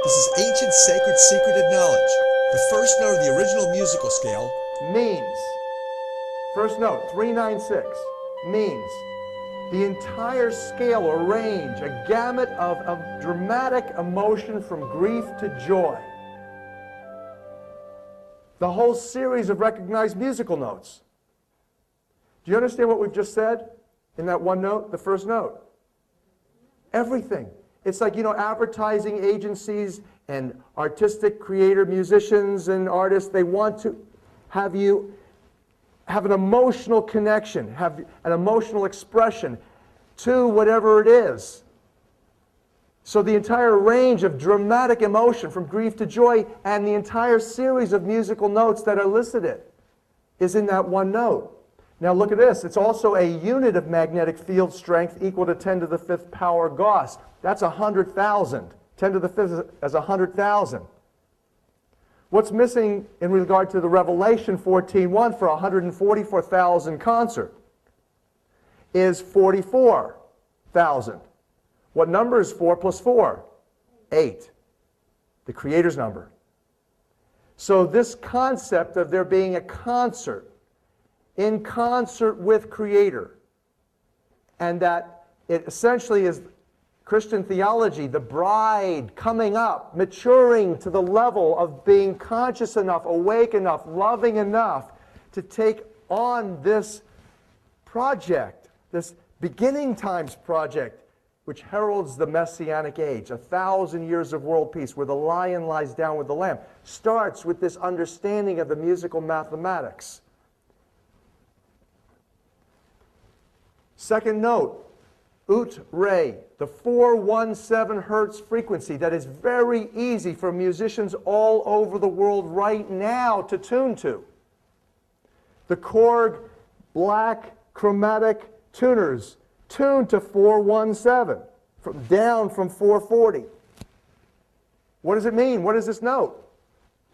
This is ancient, sacred, secreted knowledge. The first note of the original musical scale means, first note, 396, means the entire scale or range, a gamut of dramatic emotion from grief to joy. The whole series of recognized musical notes. Do you understand what we've just said in that one note, the first note? Everything. It's like, advertising agencies and artistic creator musicians and artists, they want to have you have an emotional connection, have an emotional expression to whatever it is. So the entire range of dramatic emotion from grief to joy and the entire series of musical notes that are listed is in that one note. Now look at this. It's also a unit of magnetic field strength equal to 10 to the 5th power Gauss. That's 100,000. 10 to the 5th is 100,000. What's missing in regard to the Revelation 14:1 for 144,000 concert is 44,000. What number is 4 plus 4? 8. The Creator's number. So this concept of there being a concert in concert with Creator, and that it essentially is Christian theology, the bride coming up, maturing to the level of being conscious enough, awake enough, loving enough to take on this project, this beginning times project, which heralds the Messianic age, 1,000 years of world peace, where the lion lies down with the lamb, starts with this understanding of the musical mathematics. Second note, ut re, the 417 hertz frequency that is very easy for musicians all over the world right now to tune to. The Korg black chromatic tuners tune to 417, down from 440. What does it mean? What is this note?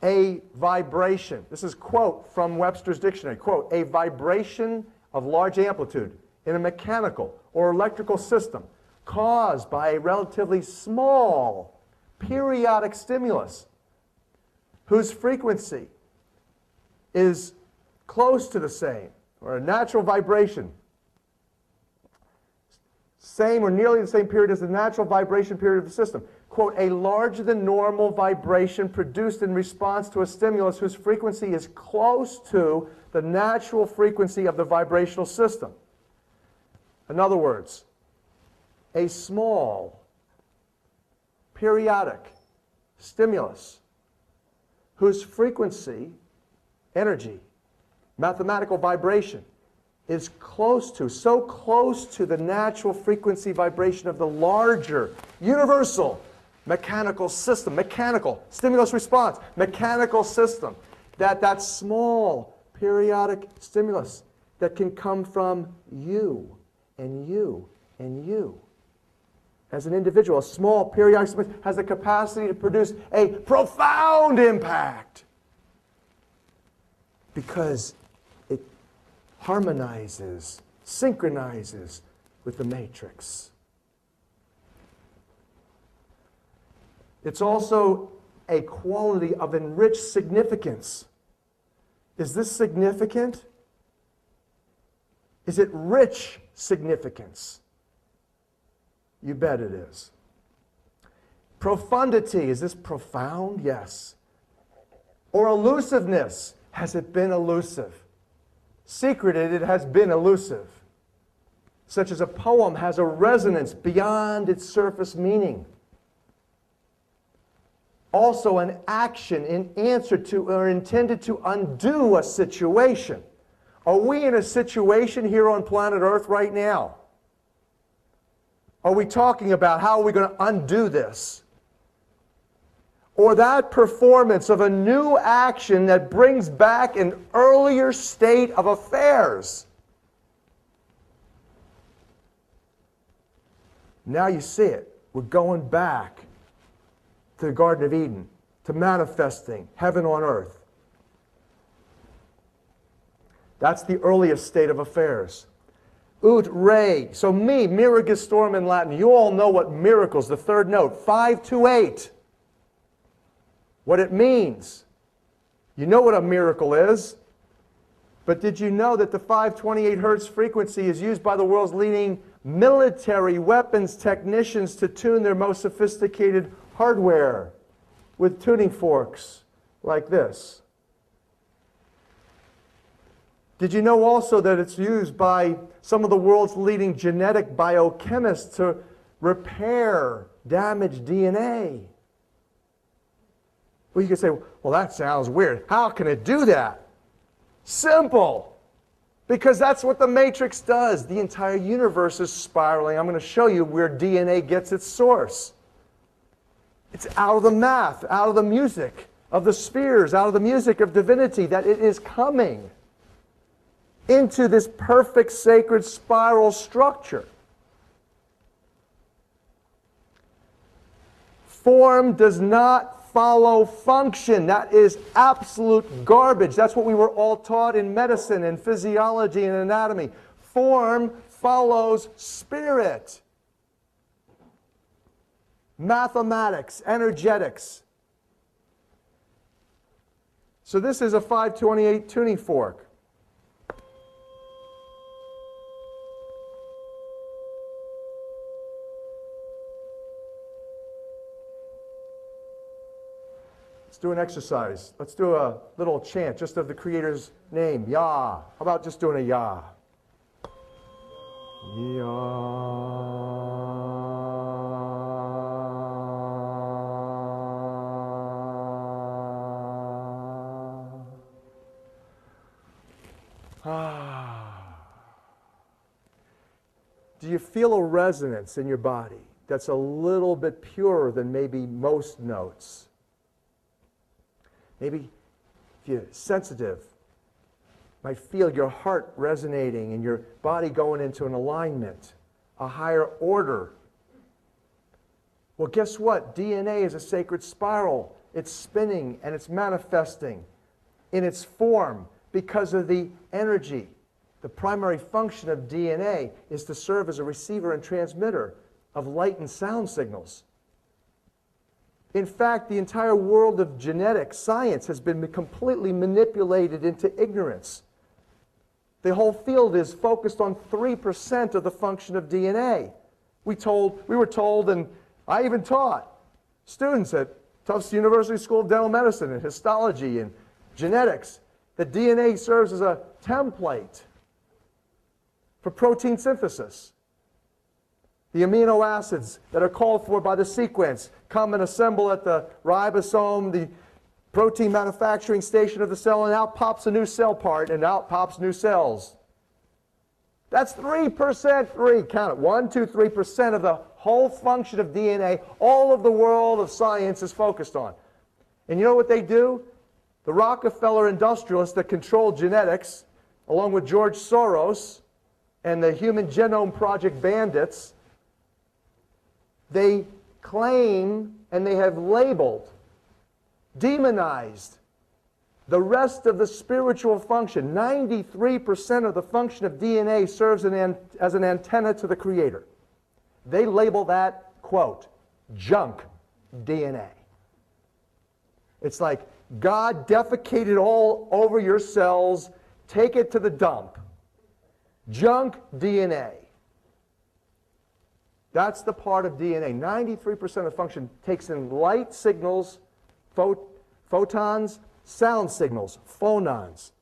A vibration. This is quote from Webster's dictionary. Quote, a vibration of large amplitude in a mechanical or electrical system caused by a relatively small periodic stimulus whose frequency is close to the same, or a natural vibration, same or nearly the same period as the natural vibration period of the system. Quote, a larger than normal vibration produced in response to a stimulus whose frequency is close to the natural frequency of the vibrational system. In other words, a small, periodic stimulus whose frequency, energy, mathematical vibration, is close to, so close to the natural frequency vibration of the larger, universal mechanical system, mechanical, stimulus response, mechanical system, that small, periodic stimulus that can come from you and you and you. As an individual, a small periodic stimulus has the capacity to produce a profound impact because it harmonizes, synchronizes with the matrix. It's also a quality of enriched significance. Is this significant? Is it rich significance? You bet it is. Profundity, is this profound? Yes. Or elusiveness, has it been elusive? Secreted, it has been elusive. Such as a poem has a resonance beyond its surface meaning. Also an action in answer to or intended to undo a situation. Are we in a situation here on planet Earth right now? Are we talking about how are we going to undo this? Or that performance of a new action that brings back an earlier state of affairs? Now you see it. We're going back to the Garden of Eden, to manifesting heaven on earth. That's the earliest state of affairs. Ut re. So me, miragestorm in Latin. You all know what miracles, the third note, 528. what it means. You know what a miracle is. But did you know that the 528 hertz frequency is used by the world's leading military weapons technicians to tune their most sophisticated hardware with tuning forks like this? Did you know also that it's used by some of the world's leading genetic biochemists to repair damaged DNA? Well, you can say, well, that sounds weird. How can it do that? Simple. Because that's what the matrix does. The entire universe is spiraling. I'm going to show you where DNA gets its source. It's out of the math, out of the music of the spheres, out of the music of divinity, that it is coming into this perfect sacred spiral structure. Form does not follow function. That is absolute garbage. That's what we were all taught in medicine and physiology and anatomy. Form follows spirit. Mathematics, energetics. So this is a 528 tuning fork. Let's do an exercise. Let's do a little chant just of the Creator's name, Yah. How about just doing a Yah? Do you feel a resonance in your body that's a little bit purer than maybe most notes? Maybe if you're sensitive, might feel your heart resonating and your body going into an alignment, a higher order. Well, guess what? DNA is a sacred spiral. It's spinning and it's manifesting in its form because of the energy. The primary function of DNA is to serve as a receiver and transmitter of light and sound signals. In fact, the entire world of genetic science has been completely manipulated into ignorance. The whole field is focused on 3% of the function of DNA. We were told, and I even taught students at Tufts University School of Dental Medicine and histology and genetics that DNA serves as a template for protein synthesis. The amino acids that are called for by the sequence come and assemble at the ribosome, the protein manufacturing station of the cell, and out pops a new cell part, and out pops new cells. That's 3%, count it, 1, 2, 3% of the whole function of DNA, all of the world of science is focused on. And you know what they do? The Rockefeller industrialists that control genetics, along with George Soros and the Human Genome Project bandits, they claim and they have labeled, demonized the rest of the spiritual function. 93% of the function of DNA serves as an antenna to the Creator. They label that, quote, junk DNA. It's like God defecated all over your cells, take it to the dump. Junk DNA. That's the part of DNA. 93% of function takes in light signals, photons, sound signals, phonons.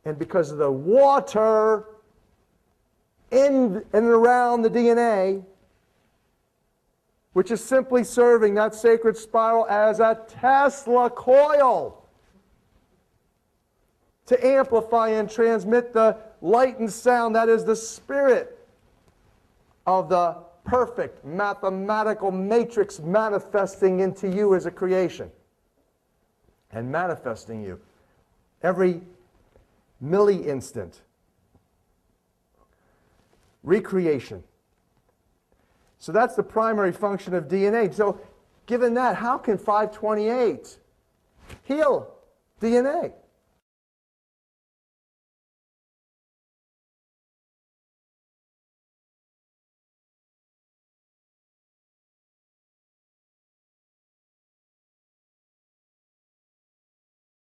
And because of the water in and around the DNA, which is simply serving that sacred spiral as a Tesla coil to amplify and transmit the light and sound that is the spirit of the perfect mathematical matrix manifesting into you as a creation and manifesting you every milli-instant. Recreation. So that's the primary function of DNA. So given that, how can 528 heal DNA?